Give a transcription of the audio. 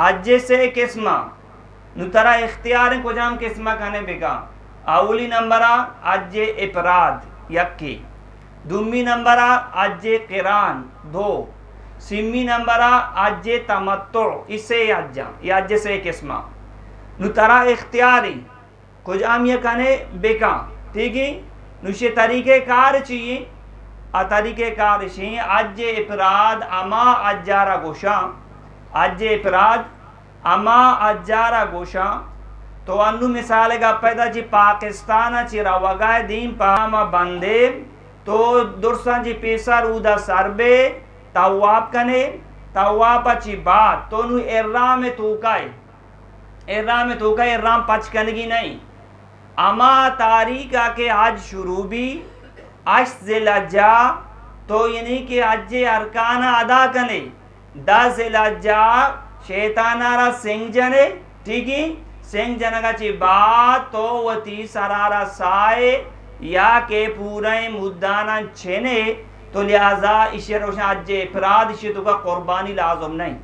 اجے سے قسمہ نو ترا اختیار کجام قسمہ کنے بکا اولی نمبرہ اجے افراد یکی، دومی نمبرہ اجے قران دو، سیمی نمبرہ اجے تمتع اسے اجا یہ اجے سے قسمہ نو ترا اختیاری کجام یہ کنے بکا ٹھیک ہے نوشے طریقہ کار چیئے طریقہ کار چیئے اجے افراد اما اجارہ گوشا اجے افراد اما اجارہ گوشا تو انو مثال کا پیدا چی پاکستان چی روگائے دین پاما بندے تو درسان چی پیسر اودا سربے تواب کنے تواب چی بات تو انو ارام توکائے ارام پچ کنگی نہیں اما تاریخہ کے آج شروع بھی اشت ذلجا تو یعنی کہ اج ارکان ادا کنے 10 ذلجا شیطانارا سنگ جنے ٹھیک ہے سنگ جنگا چی بات تو وتی سرارا سائے یا کہ پورے مدانا چھنے تو لہذا اسے روشن اج افراد اسے تو کا قربانی لازم نہیں